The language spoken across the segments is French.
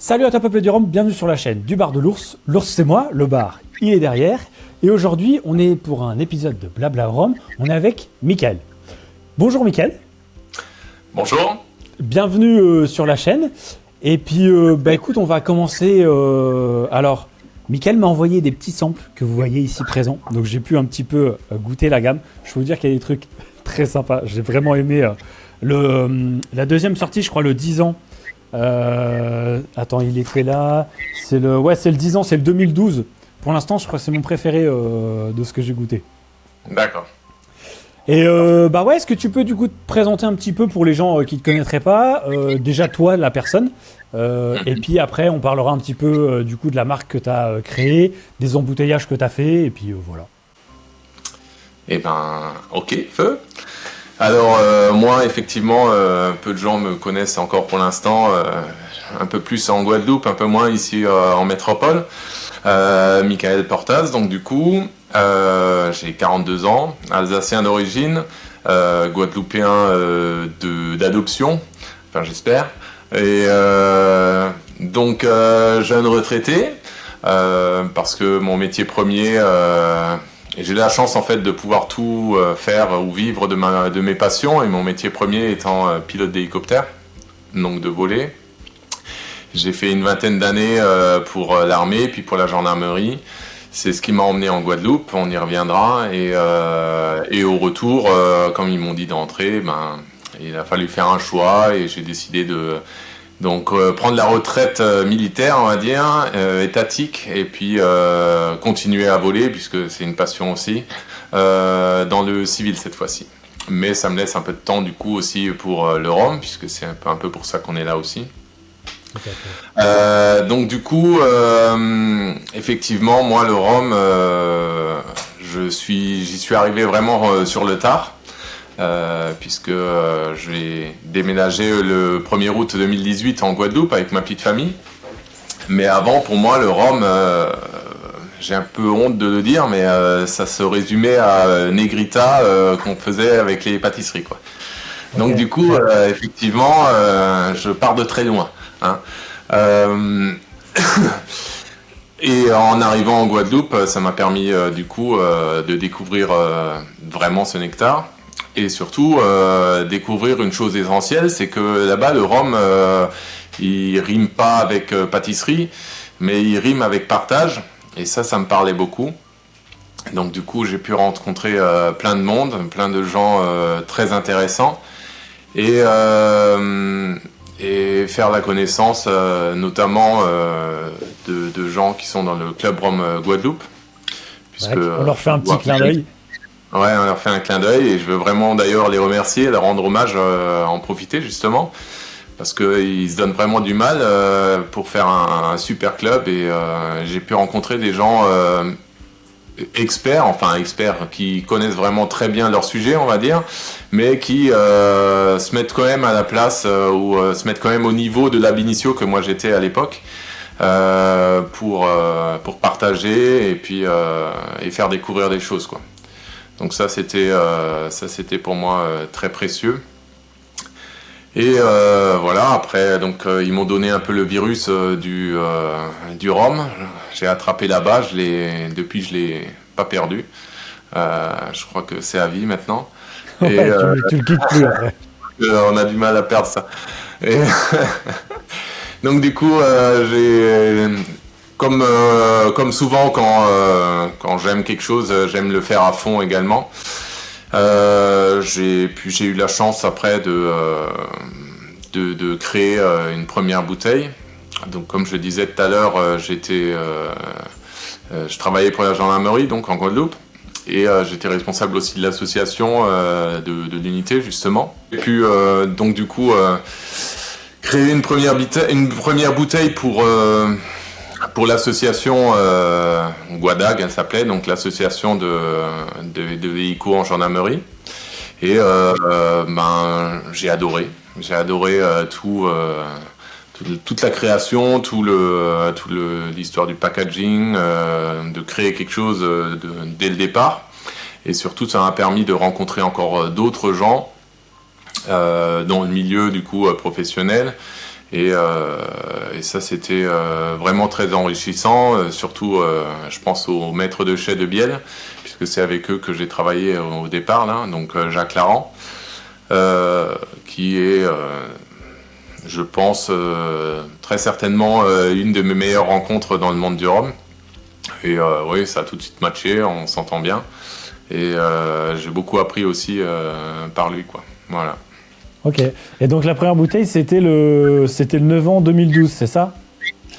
Salut à toi peuple du Rhum, bienvenue sur la chaîne du bar de l'ours. L'ours c'est moi, le bar il est derrière. Et aujourd'hui on est pour un épisode de Blabla Rhum, on est avec Mickaël. Bonjour Mickaël. Bonjour. Bienvenue sur la chaîne. Et puis écoute, on va commencer. Alors, Mickaël m'a envoyé des petits samples que vous voyez ici présents. Donc j'ai pu un petit peu goûter la gamme. Je peux vous dire qu'il y a des trucs très sympas. J'ai vraiment aimé la deuxième sortie, je crois le 10 ans. Attends, il était là. C'est le 10 ans, c'est le 2012. Pour l'instant, je crois que c'est mon préféré de ce que j'ai goûté. D'accord. Et est-ce que tu peux du coup te présenter un petit peu pour les gens qui ne te connaîtraient pas, déjà toi, la personne, et puis après on parlera un petit peu du coup de la marque que tu as créée, des embouteillages que tu as fait, et puis voilà. Eh ben, ok, feu. Alors moi, effectivement, peu de gens me connaissent encore pour l'instant, un peu plus en Guadeloupe, un peu moins ici en métropole. Mickaël Portas, donc du coup, j'ai 42 ans, alsacien d'origine, guadeloupéen d'adoption, enfin j'espère, et donc jeune retraité, parce que mon métier premier, et j'ai la chance en fait de pouvoir tout faire ou vivre de mes passions, et mon métier premier étant pilote d'hélicoptère, donc de voler. J'ai fait une vingtaine d'années pour l'armée, puis pour la gendarmerie. C'est ce qui m'a emmené en Guadeloupe, on y reviendra. Et au retour, comme ils m'ont dit d'entrer, il a fallu faire un choix et j'ai décidé de prendre la retraite militaire, on va dire, étatique, et puis continuer à voler, puisque c'est une passion aussi, dans le civil cette fois-ci. Mais ça me laisse un peu de temps du coup aussi pour le rhum, puisque c'est un peu pour ça qu'on est là aussi. Donc du coup, effectivement, moi le rhum, j'y suis arrivé vraiment sur le tard, puisque j'ai déménagé le 1er août 2018 en Guadeloupe avec ma petite famille. Mais avant, pour moi, le rhum, j'ai un peu honte de le dire, mais ça se résumait à Negrita qu'on faisait avec les pâtisseries, quoi. Donc okay. Du coup, effectivement, je pars de très loin. Hein. Et en arrivant en Guadeloupe, ça m'a permis du coup de découvrir vraiment ce nectar et surtout découvrir une chose essentielle, c'est que là-bas le rhum il rime pas avec pâtisserie, mais il rime avec partage, et ça me parlait beaucoup. Donc du coup j'ai pu rencontrer plein de monde, plein de gens très intéressants, et faire la connaissance notamment de gens qui sont dans le Club Rhum Guadeloupe. Puisque, on leur fait un petit clin d'œil. Ouais, on leur fait un clin d'œil, et je veux vraiment d'ailleurs les remercier, leur rendre hommage, en profiter justement, parce qu'ils se donnent vraiment du mal pour faire un super club, et j'ai pu rencontrer des gens experts qui connaissent vraiment très bien leur sujet, on va dire, mais qui se mettent quand même à la place ou se mettent quand même au niveau de l'ab initio que moi j'étais à l'époque, pour partager et puis et faire découvrir des choses, quoi. Donc ça c'était pour moi très précieux. Et voilà, après donc ils m'ont donné un peu le virus du rhum. J'ai attrapé là-bas, depuis je l'ai pas perdu. Je crois que c'est à vie maintenant. Et, tu le quittes plus après. On a du mal à perdre ça. Et donc du coup, j'ai comme souvent quand j'aime quelque chose, j'aime le faire à fond également. J'ai eu la chance après de créer une première bouteille. Donc comme je disais tout à l'heure, je travaillais pour la gendarmerie, donc en Guadeloupe, et j'étais responsable aussi de l'association de l'unité justement. Et puis donc du coup créer une première bouteille pour l'association Guadag, elle s'appelait, donc l'association de véhicules en gendarmerie. Et j'ai adoré toute la création, l'histoire du packaging, de créer quelque chose dès le départ. Et surtout, ça m'a permis de rencontrer encore d'autres gens dans le milieu du coup professionnel, Et ça, c'était vraiment très enrichissant, surtout, je pense au maître de chai de Biel, puisque c'est avec eux que j'ai travaillé au départ, là, donc Jacques Laran, qui est, je pense, très certainement une de mes meilleures rencontres dans le monde du rhum. Et oui, ça a tout de suite matché, on s'entend bien. Et j'ai beaucoup appris aussi par lui, quoi. Voilà. Ok. Et donc la première bouteille, c'était le 9 ans 2012, c'est ça?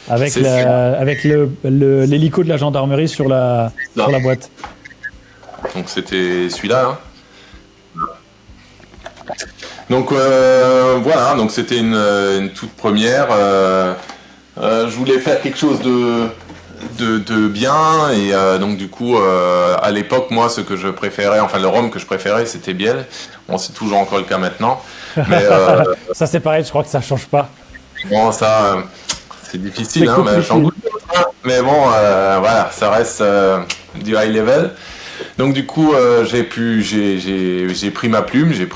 Avec l'hélico de la gendarmerie sur la boîte. Donc c'était celui-là. Hein. Donc voilà, donc c'était une toute première. Je voulais faire quelque chose de bien et donc du coup à l'époque moi ce que je préférais, enfin le rhum que je préférais c'était Biel. Bon, c'est toujours encore le cas maintenant. Mais ça c'est pareil, je crois que ça change pas. Bon, ça c'est difficile, hein, mais j'en goûte pas. Mais bon, voilà, ça reste du high level. Donc du coup, j'ai pris ma plume, j'ai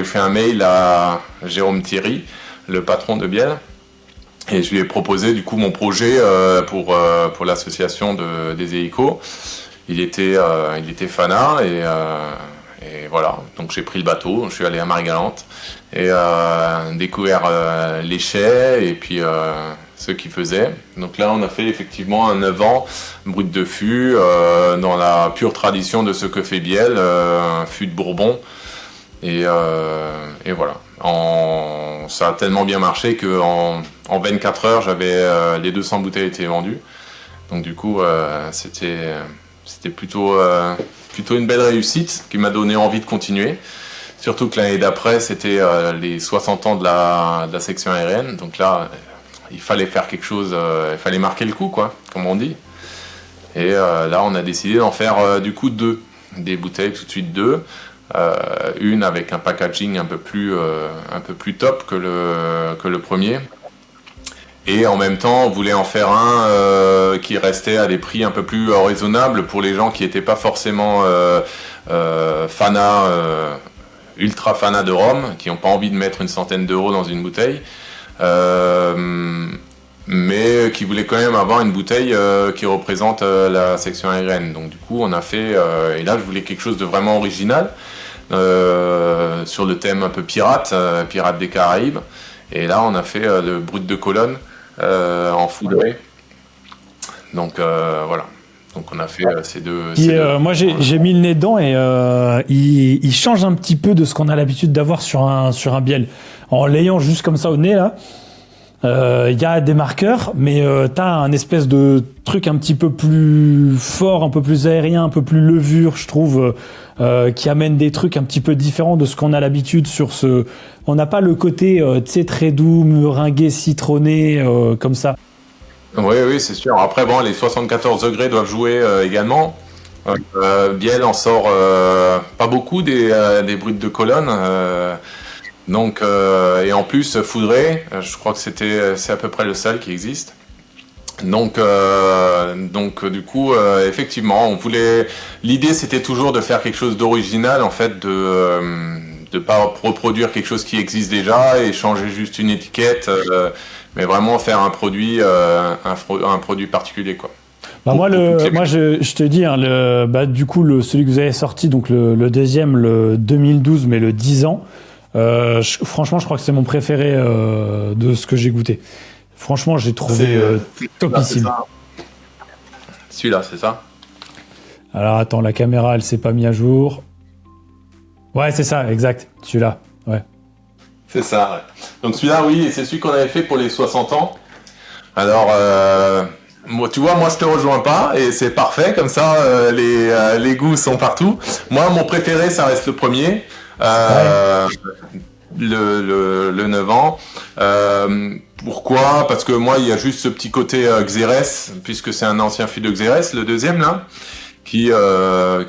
fait un mail à Jérôme Thierry, le patron de Biel, et je lui ai proposé du coup mon projet pour l'association des hélicos. Il était fanat et voilà. Donc j'ai pris le bateau, je suis allé à Marie-Galante et découvert les chais et puis ce qu'ils faisaient. Donc là, on a fait effectivement un 9 ans brut de fût dans la pure tradition de ce que fait Biel, un fût de Bourbon. Et voilà. Ça a tellement bien marché qu'en 24 heures, j'avais les 200 bouteilles étaient vendues. Donc du coup, c'était plutôt une belle réussite qui m'a donné envie de continuer. Surtout que l'année d'après, c'était les 60 ans de la section aérienne. Donc là, il fallait faire quelque chose, il fallait marquer le coup, quoi, comme on dit. Et là, on a décidé d'en faire du coup 2. Des bouteilles, tout de suite 2. Une avec un packaging un peu plus top que le premier. Et en même temps, on voulait en faire un qui restait à des prix un peu plus raisonnables pour les gens qui n'étaient pas forcément ultra fanats de rhum, qui n'ont pas envie de mettre une centaine d'euros dans une bouteille, mais qui voulaient quand même avoir une bouteille qui représente la section aérienne. Donc du coup, on a fait, et là je voulais quelque chose de vraiment original, sur le thème un peu pirate des Caraïbes. Et là, on a fait le brut de Colonne en foudré. Donc voilà. Donc on a fait ces deux. Moi j'ai mis le nez dedans et il change un petit peu de ce qu'on a l'habitude d'avoir sur un Biel. En l'ayant juste comme ça au nez là, il y a des marqueurs, mais t'as un espèce de truc un petit peu plus fort, un peu plus aérien, un peu plus levure, je trouve, qui amène des trucs un petit peu différents de ce qu'on a l'habitude sur ce. On n'a pas le côté, tu sais, très doux, meringué, citronné, comme ça. Oui, c'est sûr. Après, bon, les 74 degrés doivent jouer également. Biel en sort pas beaucoup des bruts de Colonne. Donc, et en plus, foudré, je crois que c'est à peu près le seul qui existe. Donc du coup, effectivement, l'idée c'était toujours de faire quelque chose d'original, en fait, de pas reproduire quelque chose qui existe déjà et changer juste une étiquette, mais vraiment faire un produit particulier, quoi. Moi, je te dis, hein, du coup, celui que vous avez sorti, donc le deuxième, le 2012, mais le 10 ans, franchement, je crois que c'est mon préféré de ce que j'ai goûté. Franchement, j'ai trouvé topissime. Celui-là, c'est ça. Alors, attends, la caméra, elle s'est pas mise à jour. Ouais, c'est ça, exact. Celui-là, ouais. C'est ça, ouais. Donc celui-là, oui, c'est celui qu'on avait fait pour les 60 ans. Alors, tu vois, moi, je te rejoins pas, et c'est parfait, comme ça, les goûts sont partout. Moi, mon préféré, ça reste le premier, le 9 ans. Pourquoi ? Parce que moi, il y a juste ce petit côté Xérès, puisque c'est un ancien fût de Xérès, le deuxième, là, qui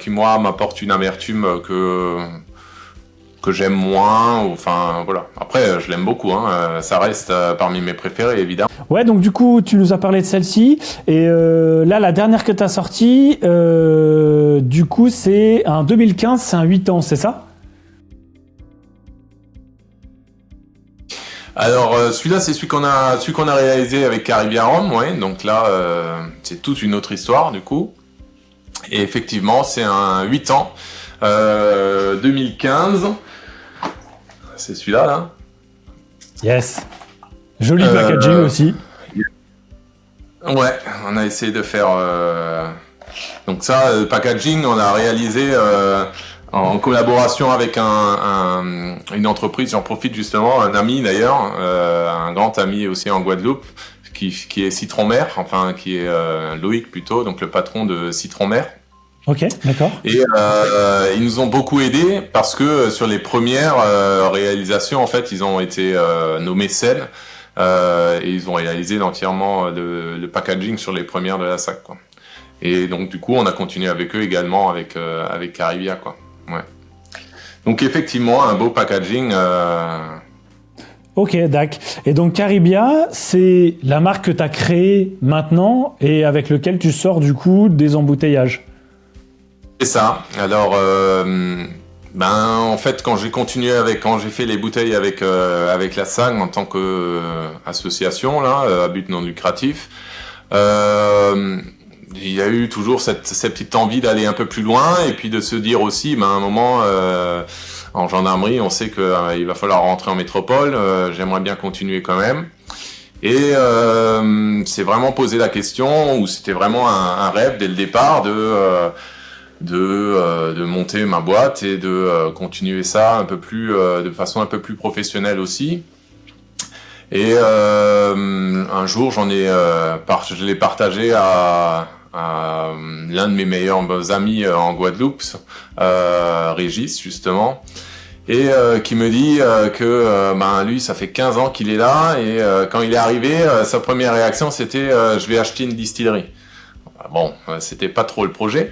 moi, m'apporte une amertume que j'aime moins, enfin voilà. Après, je l'aime beaucoup, hein. Ça reste parmi mes préférés, évidemment. Ouais, donc du coup, tu nous as parlé de celle-ci, et là, la dernière que tu as sortie, du coup, c'est un 2015, c'est un 8 ans, c'est ça ? Alors celui-là, c'est celui qu'on a réalisé avec Caribbean Rome, ouais. Donc là, c'est toute une autre histoire du coup. Et effectivement, c'est un 8 ans, 2015. C'est celui-là, là. Yes. Joli packaging aussi. Ouais, on a essayé de faire. Donc ça, le packaging, on l'a réalisé en collaboration avec une entreprise. J'en profite justement, un ami d'ailleurs, un grand ami aussi en Guadeloupe, qui est Citron Mer, enfin qui est Loïc plutôt, donc le patron de Citron Mer. Ok, d'accord. Et ils nous ont beaucoup aidés parce que sur les premières réalisations, en fait, ils ont été nos mécènes et ils ont réalisé entièrement le packaging sur les premières de la SAC, quoi. Et donc du coup, on a continué avec eux également avec Caribia, quoi. Ouais. Donc effectivement, un beau packaging. Ok, Dac. Et donc Caribia, c'est la marque que tu as créée maintenant et avec lequel tu sors du coup des embouteillages. C'est ça. Alors, en fait, quand j'ai fait les bouteilles avec la SAG en tant que association là, à but non lucratif, il y a eu toujours cette petite envie d'aller un peu plus loin et puis de se dire aussi, à un moment, en gendarmerie, on sait que il va falloir rentrer en métropole. J'aimerais bien continuer quand même. Et c'est vraiment posé la question, ou c'était vraiment un rêve dès le départ de monter ma boîte et de continuer ça un peu plus de façon un peu plus professionnelle aussi. Et un jour, je l'ai partagé à l'un de mes meilleurs amis en Guadeloupe, Régis justement, et qui me dit que lui, ça fait 15 ans qu'il est là, et quand il est arrivé, sa première réaction c'était je vais acheter une distillerie. Bon, c'était pas trop le projet.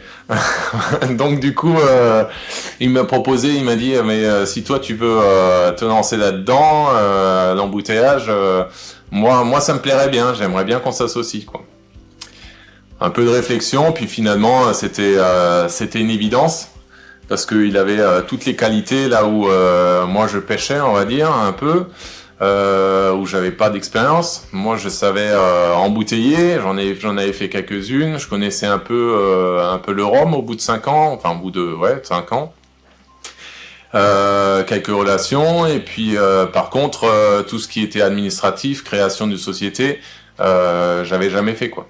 Donc du coup, il m'a dit, mais si toi tu veux te lancer là-dedans, l'embouteillage, moi ça me plairait bien, j'aimerais bien qu'on s'associe, quoi. Un peu de réflexion, puis finalement c'était une évidence, parce qu'il avait toutes les qualités là où moi je pêchais, on va dire, un peu. Où j'avais pas d'expérience. Moi, je savais embouteiller. J'en avais fait quelques-unes. Je connaissais un peu le rhum au bout de 5 ans. Enfin, au bout de 5 ans. Quelques relations. Et puis, par contre, tout ce qui était administratif, création de société, j'avais jamais fait, quoi.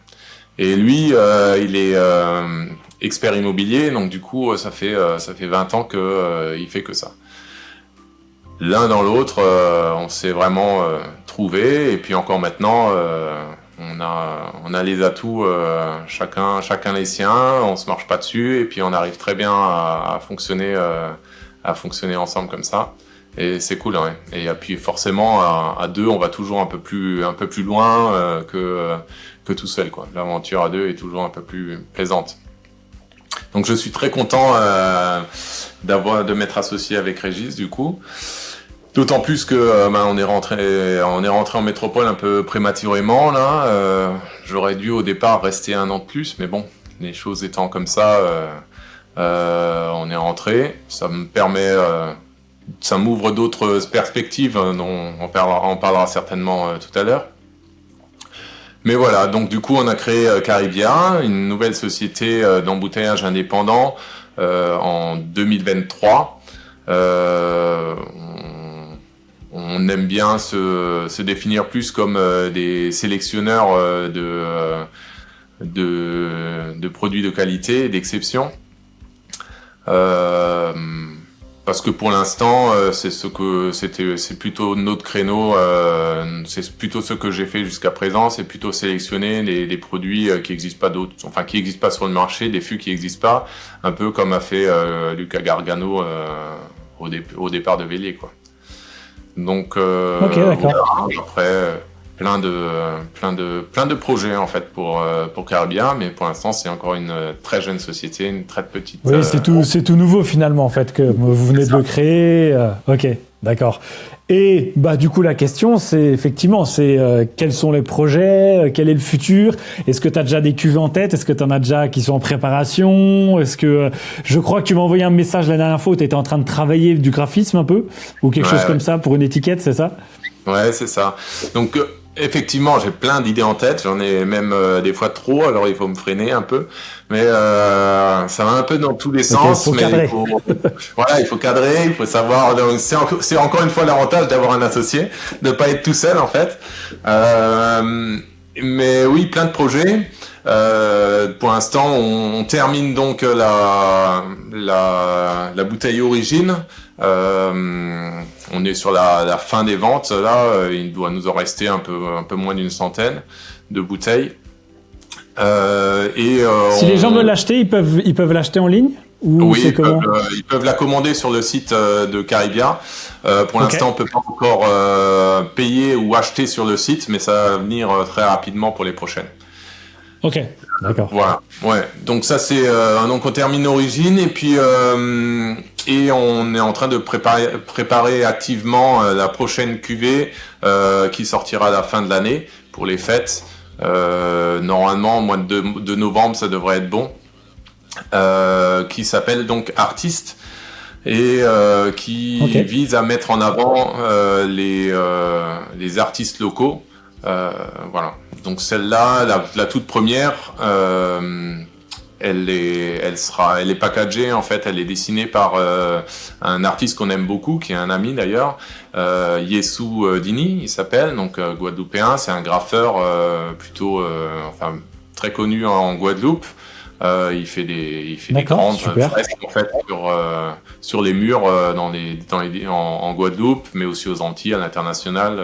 Et lui, il est expert immobilier. Donc, du coup, ça fait 20 ans que il fait que ça. L'un dans l'autre, on s'est vraiment trouvé, et puis encore maintenant, on a les atouts, chacun les siens, on se marche pas dessus, et puis on arrive très bien à fonctionner ensemble comme ça, et c'est cool, ouais. Et puis forcément, à deux, on va toujours un peu plus loin que tout seul, quoi. L'aventure à deux est toujours un peu plus plaisante. Donc je suis très content de m'être associé avec Régis, du coup. D'autant plus que on est rentré en métropole un peu prématurément là. J'aurais dû au départ rester 1 an de plus, mais bon, les choses étant comme ça, on est rentré. Ça me permet, ça m'ouvre d'autres perspectives dont on parlera certainement tout à l'heure. Mais voilà, donc du coup on a créé Caribia, une nouvelle société d'embouteillage indépendant en 2023. On aime bien se définir plus comme des sélectionneurs de produits de qualité et d'exception. Parce que pour l'instant, c'est plutôt notre créneau, c'est plutôt ce que j'ai fait jusqu'à présent, c'est plutôt sélectionner des produits qui n'existent pas sur le marché, des fûts qui n'existent pas, un peu comme a fait Luca Gargano au départ de Vélier, quoi. Donc ok, d'accord. après plein de projets en fait pour Caribia, mais pour l'instant c'est encore une très jeune société, une très petite. Oui, c'est tout nouveau finalement en fait que vous venez de le créer. Ok, D'accord. Et bah du coup la question c'est effectivement quels sont les projets, quel est le futur? Est-ce que tu as déjà des cuvées en tête? Est-ce que tu en as déjà qui sont en préparation? Est-ce que je crois que tu m'as envoyé un message la dernière fois où tu étais en train de travailler du graphisme un peu ou quelque chose comme ça pour une étiquette, c'est ça? Ouais, c'est ça. Donc effectivement, j'ai plein d'idées en tête, j'en ai même des fois trop, alors il faut me freiner un peu. Mais ça va un peu dans tous les sens, faut mais cadrer. voilà, il faut cadrer, il faut savoir. Donc, c'est encore une fois l'avantage d'avoir un associé, de pas être tout seul en fait. Mais oui, plein de projets. Pour l'instant, on termine donc la bouteille origine. On est sur la fin des ventes là. Il doit nous en rester un peu moins d'une centaine de bouteilles. Si les gens veulent l'acheter, ils peuvent l'acheter en ligne ou oui, c'est comment? ils peuvent la commander sur le site de Caribia. Pour l'instant, on peut pas encore payer ou acheter sur le site, mais ça va venir très rapidement pour les prochaines. Ok, d'accord. Voilà, ouais. Donc ça c'est donc on termine l'origine et puis et on est en train de préparer activement la prochaine cuvée qui sortira à la fin de l'année pour les fêtes. Normalement au mois de novembre ça devrait être bon. Qui s'appelle donc Artiste et qui vise à mettre en avant les artistes locaux. Voilà. Donc celle-là, la toute première, elle est packagée en fait, elle est dessinée par un artiste qu'on aime beaucoup, qui est un ami d'ailleurs, Yessou Dini, il s'appelle, donc guadeloupéen, c'est un graffeur plutôt, enfin très connu en Guadeloupe. Il fait des grandes fresques en fait sur les murs en Guadeloupe, mais aussi aux Antilles, à l'international.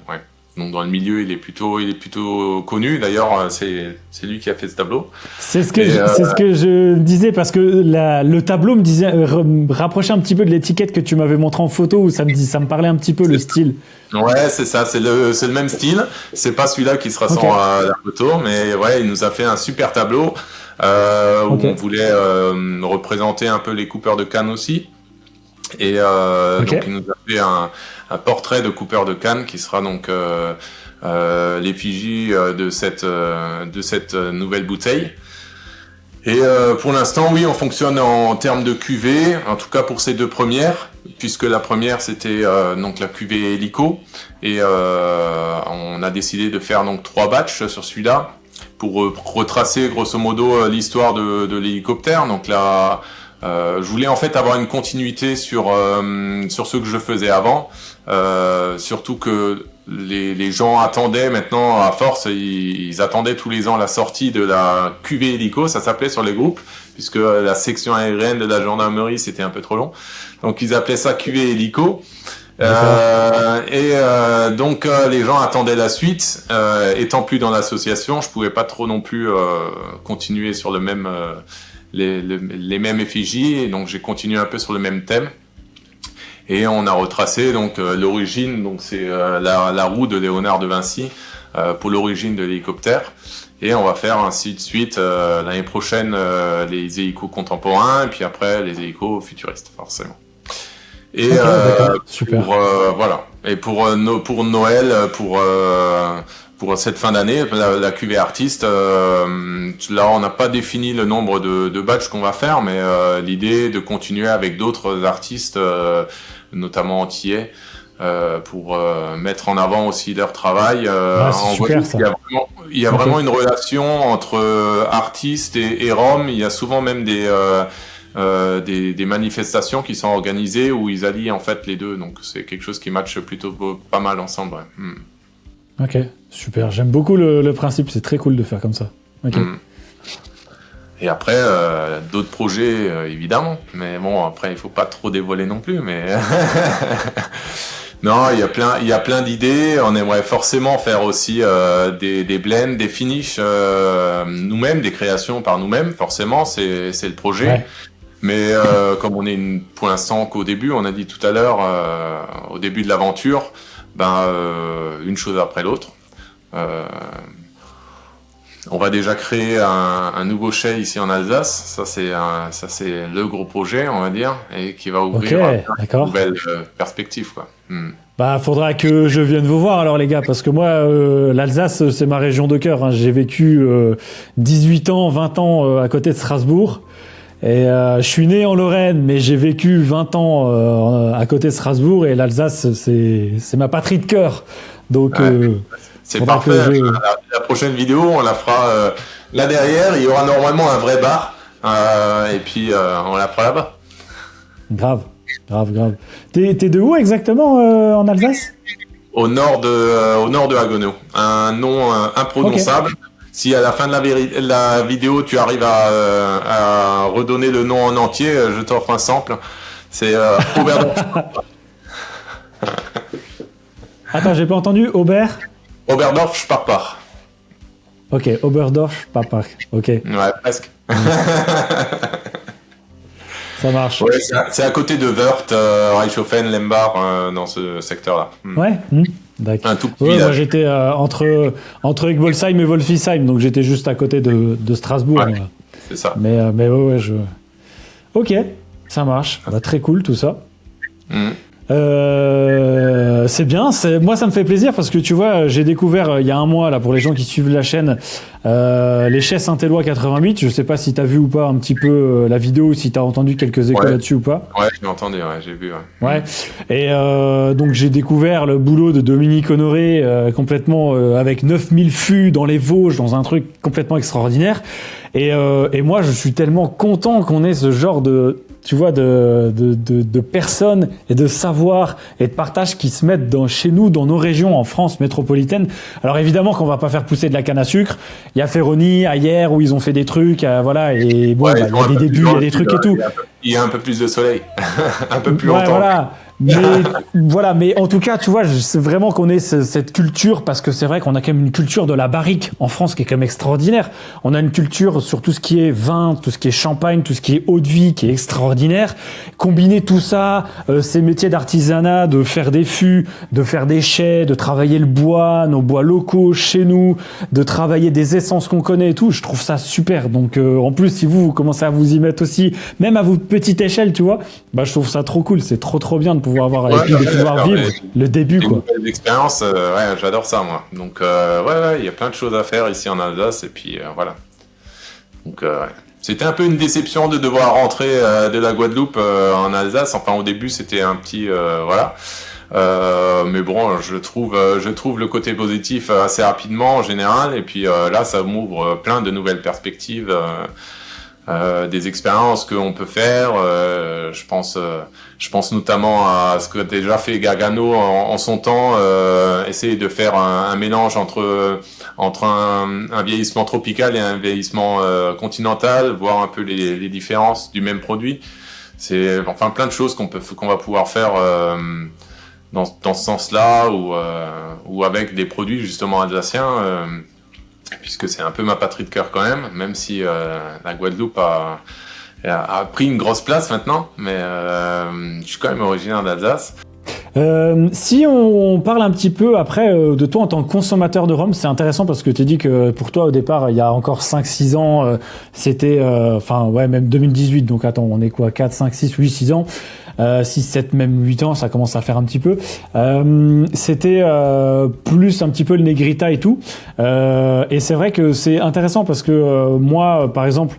Ouais. Donc dans le milieu, il est plutôt connu. D'ailleurs, c'est lui qui a fait ce tableau. C'est ce que je disais parce que le tableau me disait rapprochait un petit peu de l'étiquette que tu m'avais montré en photo où ça me parlait un petit peu le style. Ouais, c'est ça, c'est le même style. C'est pas celui-là qui sera sur la photo, mais ouais, il nous a fait un super tableau où on voulait représenter un peu les coupeurs de canne aussi. Et donc il nous a fait un portrait de coupeur de canne qui sera donc l'effigie de cette nouvelle bouteille. Et pour l'instant, oui, on fonctionne en termes de cuvée, en tout cas pour ces deux premières, puisque la première c'était donc la cuvée hélico, et on a décidé de faire donc 3 batchs sur celui-là pour retracer grosso modo l'histoire de l'hélicoptère. Donc là, je voulais en fait avoir une continuité sur ce que je faisais avant, surtout que les gens attendaient maintenant à force, ils attendaient tous les ans la sortie de la cuvée hélico, ça s'appelait sur les groupes, puisque la section aérienne de la gendarmerie c'était un peu trop long, donc ils appelaient ça cuvée hélico. Donc les gens attendaient la suite. Étant plus dans l'association, je pouvais pas trop non plus continuer sur le même les mêmes effigies, et donc j'ai continué un peu sur le même thème. Et on a retracé donc l'origine, donc c'est la roue de Léonard de Vinci pour l'origine de l'hélicoptère. Et on va faire ainsi de suite l'année prochaine les hélicos contemporains, et puis après les hélicos futuristes, forcément. Et super. voilà. Et pour Noël, pour cette fin d'année, la cuvée artiste, là on n'a pas défini le nombre de batchs qu'on va faire, mais l'idée est de continuer avec d'autres artistes, notamment antillais, pour mettre en avant aussi leur travail. En Guadeloupe, il y a vraiment une relation entre artistes et Roms. Il y a souvent même des manifestations qui sont organisées où ils allient en fait les deux, donc c'est quelque chose qui matche plutôt pas mal ensemble. Ouais. Ok, super. J'aime beaucoup le principe, c'est très cool de faire comme ça. Okay. Et après, d'autres projets, évidemment. Mais bon, après, il faut pas trop dévoiler non plus. Mais non, il y a plein d'idées. On aimerait forcément faire aussi des blends, des finishes nous-mêmes, des créations par nous-mêmes. Forcément, c'est le projet. Ouais. Mais comme on est pour l'instant qu'au début, on a dit tout à l'heure, au début de l'aventure, une chose après l'autre. On va déjà créer un nouveau chai ici en Alsace. Ça c'est le gros projet, on va dire, et qui va ouvrir une nouvelle perspective, quoi. Bah, faudra que je vienne vous voir alors les gars, parce que moi, l'Alsace, c'est ma région de cœur. Hein. J'ai vécu 18 ans, 20 ans à côté de Strasbourg. Et je suis né en Lorraine, mais j'ai vécu 20 ans à côté de Strasbourg. Et l'Alsace, c'est ma patrie de cœur. Donc, c'est parfait. La prochaine vidéo, on la fera là derrière. Il y aura normalement un vrai bar. Et puis, on la fera là-bas. Grave. T'es de où exactement en Alsace? Au nord de Haguenau. Un nom imprononçable. Okay. Si à la fin de la vidéo tu arrives à redonner le nom en entier, je t'offre un sample. C'est Oberdorf. Attends, j'ai pas entendu. Oberdorf Sparpach. Ok, Oberdorf Sparpach. Ok. Ouais, presque. Ça marche. Ouais, c'est à côté de Wörth, Reichshofen, Lembar, dans ce secteur-là. Ouais. D'accord. Un tout petit village. Moi j'étais entre Egbolsheim et Wolfisheim, donc j'étais juste à côté de Strasbourg. Ouais, c'est ça. Mais ouais, Ok, ça marche. Bah, très cool tout ça. C'est bien, moi ça me fait plaisir parce que tu vois, j'ai découvert il y a un mois là pour les gens qui suivent la chaîne les chais Saint-Éloi 88. Je sais pas si t'as vu ou pas un petit peu la vidéo, si t'as entendu quelques échos là-dessus ou pas. Ouais, j'ai entendu, j'ai vu. Ouais. Et donc j'ai découvert le boulot de Dominique Honoré complètement avec 9000 fûts dans les Vosges, dans un truc complètement extraordinaire. Et moi je suis tellement content qu'on ait ce genre de personnes et de savoir et de partage qui se mettent chez nous, dans nos régions, en France métropolitaine. Alors évidemment qu'on va pas faire pousser de la canne à sucre. Il y a Ferroni, ailleurs, où ils ont fait des trucs, voilà, et bon, il y a des débuts, il y a des trucs et tout. Il y a un peu plus de soleil, un peu plus longtemps. Voilà. Mais en tout cas, tu vois, c'est vraiment qu'on ait cette culture, parce que c'est vrai qu'on a quand même une culture de la barrique en France qui est quand même extraordinaire. On a une culture sur tout ce qui est vin, tout ce qui est champagne, tout ce qui est eau de vie qui est extraordinaire. Combiner tout ça, ces métiers d'artisanat, de faire des fûts, de faire des chais, de travailler le bois, nos bois locaux chez nous, de travailler des essences qu'on connaît et tout, je trouve ça super. Donc en plus, si vous commencez à vous y mettre aussi, même à votre petite échelle, tu vois, bah je trouve ça trop cool, c'est trop bien de pouvoir avoir et puis de pouvoir vivre le début, quoi. L'expérience, j'adore ça, moi. Donc il y a plein de choses à faire ici en Alsace et puis voilà. Donc c'était un peu une déception de devoir rentrer de la Guadeloupe en Alsace. Enfin au début c'était un petit voilà. Mais bon, je trouve le côté positif assez rapidement en général et puis là ça m'ouvre plein de nouvelles perspectives. Des expériences qu'on peut faire. Je pense notamment à ce que déjà fait Gargano en son temps, essayer de faire un mélange entre un vieillissement tropical et un vieillissement continental, voir un peu les différences du même produit. C'est enfin plein de choses qu'on va pouvoir faire dans ce sens-là ou avec des produits justement alsaciens. Puisque c'est un peu ma patrie de cœur quand même si la Guadeloupe a pris une grosse place maintenant, mais je suis quand même originaire d'Alsace. Si on parle un petit peu après de toi en tant que consommateur de rhum, c'est intéressant parce que tu dis que pour toi au départ il y a encore 5-6 ans c'était même 2018, donc attends, on est quoi, 4, 5, 6, 8, 6 ans 6, 7, même 8 ans, ça commence à faire un petit peu. C'était plus un petit peu le Negrita et tout. Et c'est vrai que c'est intéressant parce que moi, par exemple,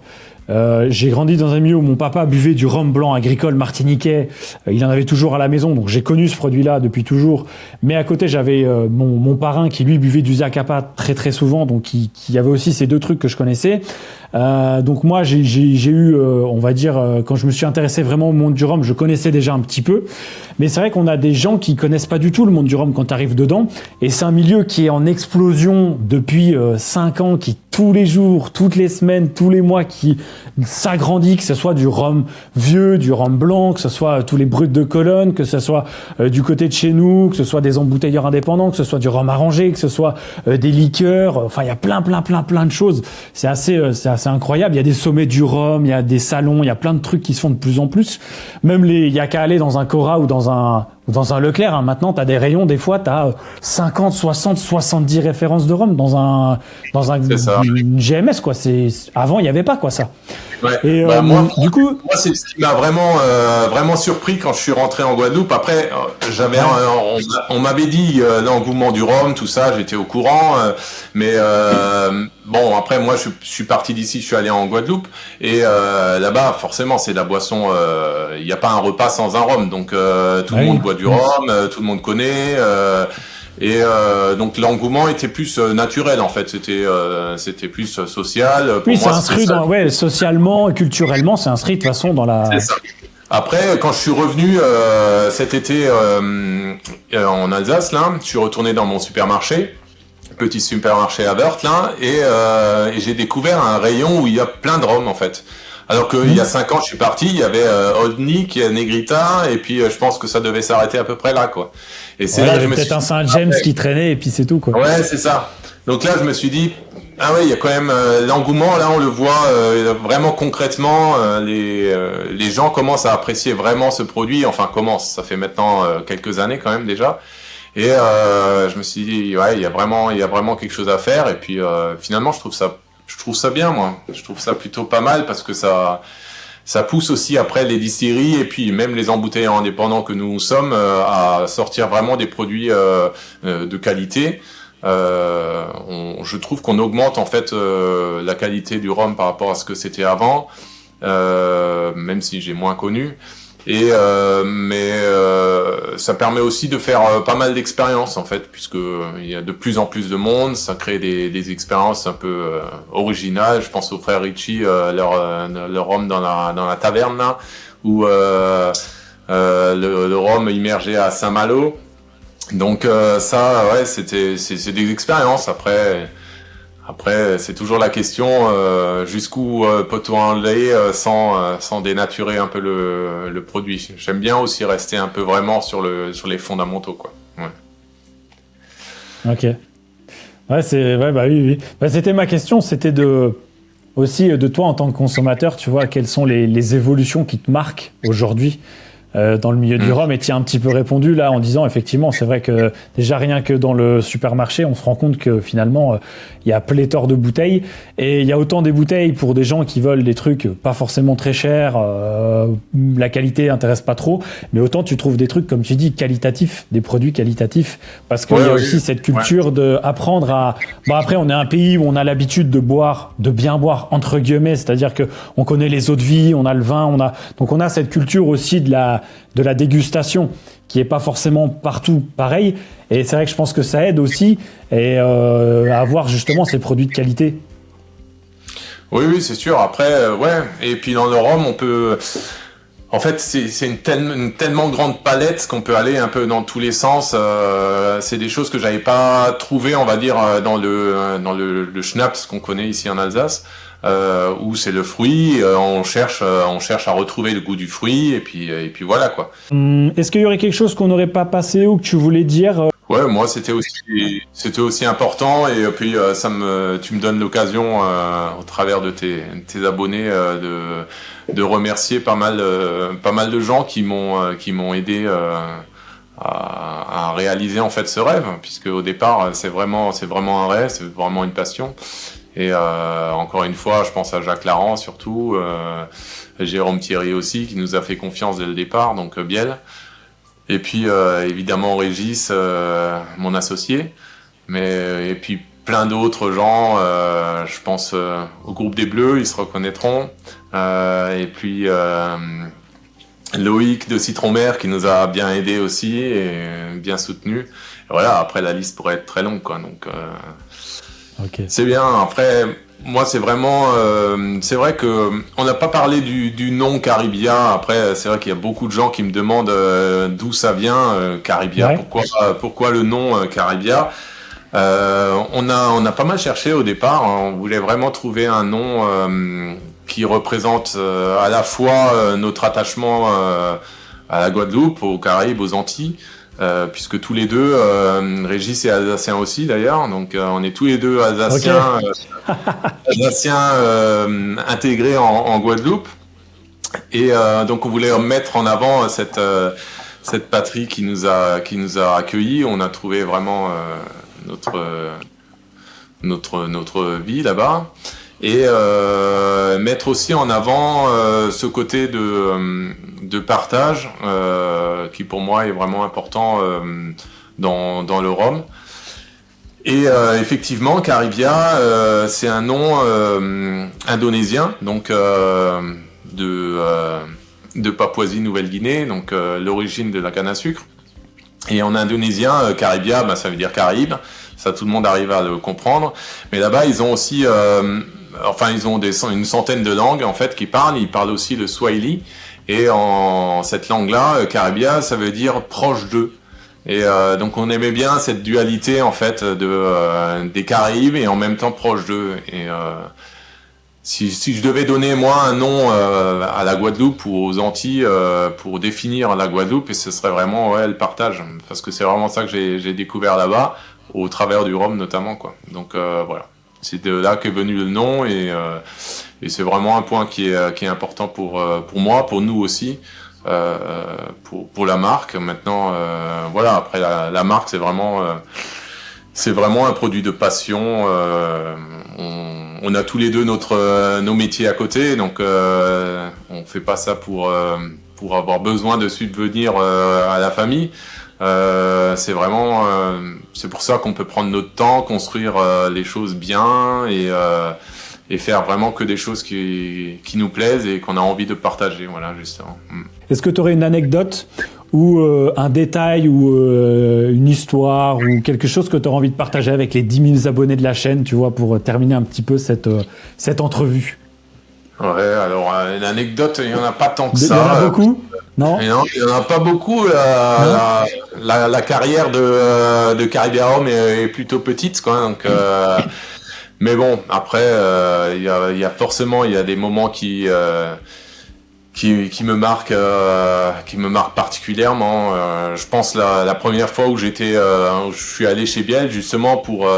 j'ai grandi dans un milieu où mon papa buvait du rhum blanc agricole martiniquais. Il en avait toujours à la maison, donc j'ai connu ce produit-là depuis toujours. Mais à côté, j'avais mon parrain qui lui buvait du Zacapa très très souvent, donc qui avait aussi ces deux trucs que je connaissais. Donc moi, j'ai eu, on va dire, quand je me suis intéressé vraiment au monde du rhum, je connaissais déjà un petit peu. Mais c'est vrai qu'on a des gens qui connaissent pas du tout le monde du rhum quand tu arrives dedans. Et c'est un milieu qui est en explosion depuis 5 ans, qui tous les jours, toutes les semaines, tous les mois, qui s'agrandit, que ce soit du rhum vieux, du rhum blanc, que ce soit tous les bruts de Cologne, que ce soit du côté de chez nous, que ce soit des embouteilleurs indépendants, que ce soit du rhum arrangé, que ce soit des liqueurs. Enfin, il y a plein de choses. C'est assez incroyable. Il y a des sommets du rhum, il y a des salons, il y a plein de trucs qui se font de plus en plus. Même il y a qu'à aller dans un Cora ou dans dans un Leclerc, hein, maintenant, tu as des rayons, des fois, tu as 50, 60, 70 références de rhum dans une GMS, quoi. Avant, il n'y avait pas, quoi, ça. Ouais. Et moi, du coup, c'est ce qui m'a vraiment surpris quand je suis rentré en Guadeloupe. Après, on m'avait dit l'engouement du rhum, tout ça, j'étais au courant. Mais bon, après, moi, je suis parti d'ici, je suis allé en Guadeloupe. Et là-bas, forcément, c'est de la boisson. Il n'y a pas un repas sans un rhum. Donc, tout le monde boit du rhum, tout le monde connaît. Donc l'engouement était plus naturel en fait, c'était plus social. Oui, c'est inscrit socialement et culturellement, c'est inscrit de toute façon dans la. C'est ça. Après, quand je suis revenu cet été en Alsace, là, je suis retourné dans mon supermarché, petit supermarché à Wörth, là, et j'ai découvert un rayon où il y a plein de rhum en fait. Alors qu'il y a 5 ans, je suis parti, il y avait Old Nick, Negrita, et puis je pense que ça devait s'arrêter à peu près là, quoi. Et c'est là que je me suis dit, peut-être un Saint-James qui traînait, et puis c'est tout, quoi. Ouais, c'est ça. Donc là, je me suis dit, ah ouais, il y a quand même l'engouement, là, on le voit vraiment concrètement, les gens commencent à apprécier vraiment ce produit, enfin, ça fait maintenant quelques années quand même déjà. Et je me suis dit, ouais, il y a vraiment quelque chose à faire, et puis finalement, je trouve ça bien, moi. Je trouve ça plutôt pas mal parce que ça pousse aussi après les distilleries et puis même les embouteilleurs indépendants que nous sommes à sortir vraiment des produits de qualité. Je trouve qu'on augmente en fait la qualité du rhum par rapport à ce que c'était avant, même si j'ai moins connu. Mais ça permet aussi de faire pas mal d'expériences en fait, puisque il y a de plus en plus de monde, ça crée des expériences un peu originales. Je pense aux frères Ritchie, leur rhum dans la taverne là, ou le rhum immergé à Saint-Malo. Donc ça, ouais, c'est des expériences. Après, c'est toujours la question jusqu'où peut-on aller sans dénaturer un peu le produit. J'aime bien aussi rester un peu vraiment sur les fondamentaux, quoi. Ouais. Ok. Ouais, oui. Bah, c'était ma question, c'était aussi de toi en tant que consommateur, tu vois, quelles sont les évolutions qui te marquent aujourd'hui dans le milieu du rhum, et tu as un petit peu répondu là en disant effectivement c'est vrai que déjà rien que dans le supermarché on se rend compte que finalement il y a pléthore de bouteilles et il y a autant des bouteilles pour des gens qui veulent des trucs pas forcément très chers, la qualité intéresse pas trop, mais autant tu trouves des trucs comme tu dis qualitatifs, des produits qualitatifs, parce qu'il y a aussi cette culture de apprendre à après on est un pays où on a l'habitude de bien boire entre guillemets, c'est-à-dire que on connaît les eaux de vie, on a le vin, donc on a cette culture aussi de la dégustation qui est pas forcément partout pareil, et c'est vrai que je pense que ça aide aussi à avoir justement ces produits de qualité. Oui, c'est sûr. Après, ouais, et puis dans le rhum, on peut, en fait, c'est une tellement grande palette qu'on peut aller un peu dans tous les sens. C'est des choses que j'avais pas trouvées, on va dire, dans le schnapps qu'on connaît ici en Alsace. Où c'est le fruit, on cherche à retrouver le goût du fruit et puis voilà quoi. Est-ce qu'il y aurait quelque chose qu'on n'aurait pas passé ou que tu voulais dire? Ouais, moi c'était aussi important, et puis tu me donnes l'occasion au travers de tes abonnés de remercier pas mal de gens qui m'ont aidé à réaliser en fait ce rêve, puisque au départ c'est vraiment un rêve, c'est vraiment une passion. Et encore une fois, je pense à Jacques Laran surtout, Jérôme Thierry aussi, qui nous a fait confiance dès le départ, donc Biel. Et puis évidemment Régis, mon associé, et puis plein d'autres gens, je pense au groupe des Bleus, ils se reconnaîtront, et puis Loïc de Citron Mer qui nous a bien aidé aussi et bien soutenu. Et voilà, après la liste pourrait être très longue, quoi, donc... Okay. C'est bien. Après, moi, c'est vraiment, c'est vrai que on n'a pas parlé du nom Caribia. Après, c'est vrai qu'il y a beaucoup de gens qui me demandent d'où ça vient, Caribia. Ouais. Pourquoi le nom Caribia? On a pas mal cherché au départ. On voulait vraiment trouver un nom qui représente à la fois notre attachement à la Guadeloupe, aux Caraïbes, aux Antilles. Puisque tous les deux, Régis est alsacien aussi d'ailleurs, donc on est tous les deux alsaciens, intégrés en Guadeloupe, et donc on voulait mettre en avant cette patrie qui nous a accueillis. On a trouvé vraiment notre vie là-bas. Et mettre aussi en avant ce côté de partage qui pour moi est vraiment important dans le rhum. Et effectivement, Caribia, c'est un nom indonésien, donc de Papouasie-Nouvelle-Guinée, donc l'origine de la canne à sucre. Et en indonésien, Caribia, ça veut dire Caraïbes. Ça, tout le monde arrive à le comprendre. Mais là-bas, ils ont aussi, ils ont une centaine de langues en fait qui parlent. Ils parlent aussi le Swahili. Et en cette langue-là, Caribia, ça veut dire proche d'eux. Et donc on aimait bien cette dualité en fait des Caraïbes et en même temps proche d'eux. Et si je devais donner moi un nom à la Guadeloupe ou aux Antilles pour définir la Guadeloupe, et ce serait vraiment le partage, parce que c'est vraiment ça que j'ai découvert là-bas, au travers du rhum notamment, quoi. Donc voilà, c'est de là qu'est venu le nom, et c'est vraiment un point qui est important pour moi, pour nous aussi. Pour la marque maintenant, voilà, après la marque c'est vraiment un produit de passion. On a tous les deux nos métiers à côté, donc on fait pas ça pour avoir besoin de subvenir à la famille. C'est vraiment c'est pour ça qu'on peut prendre notre temps, construire les choses bien et faire vraiment que des choses qui nous plaisent et qu'on a envie de partager, voilà, justement. Est-ce que tu aurais une anecdote ou un détail ou une histoire ou quelque chose que tu aurais envie de partager avec les 10 000 abonnés de la chaîne, tu vois, pour terminer un petit peu cette entrevue? Ouais, alors une anecdote, il n'y en a pas tant que ça. Il y en a beaucoup? Non, il n'y en a pas beaucoup. La carrière de Caribia Rhum est plutôt petite, quoi. Donc, mais bon, après, il y a forcément des moments qui me marquent particulièrement. Je pense la première fois où je suis allé chez Biel justement pour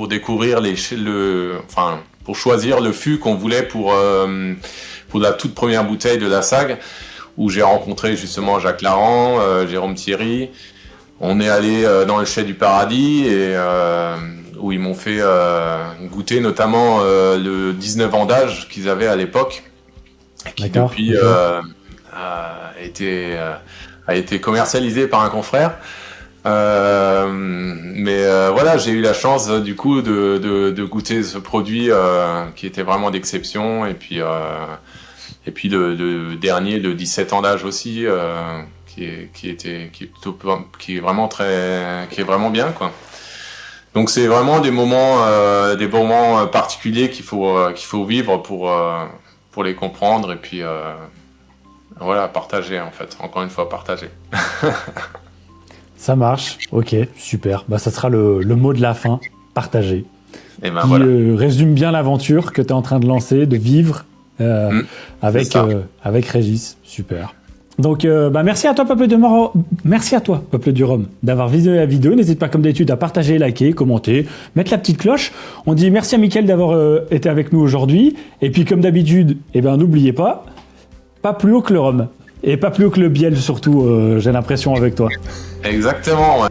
découvrir pour choisir le fût qu'on voulait pour la toute première bouteille de la SAG, où j'ai rencontré justement Jacques Laran, Jérôme Thierry. On est allé dans le Chai du Paradis et où ils m'ont fait goûter notamment le 19 ans d'âge qu'ils avaient à l'époque, qui depuis a été commercialisé par un confrère. Mais voilà, j'ai eu la chance du coup de goûter ce produit qui était vraiment d'exception, et puis le dernier, le 17 ans d'âge aussi, qui est vraiment bien, quoi. Donc c'est vraiment des moments particuliers qu'il faut vivre pour les comprendre, et puis voilà, partager en fait. Encore une fois, partager. Ça marche, ok, super. Ça sera le mot de la fin, partager. Et qui voilà. Résume bien l'aventure que tu es en train de lancer, de vivre avec Régis. Super. Donc, merci à toi, Peuple du Rhum, d'avoir visionné la vidéo. N'hésite pas, comme d'habitude, à partager, liker, commenter, mettre la petite cloche. On dit merci à Mickaël d'avoir été avec nous aujourd'hui. Et puis, comme d'habitude, n'oubliez pas plus haut que le rhum. Et pas plus haut que le biel, surtout, j'ai l'impression, avec toi. Exactement, ouais.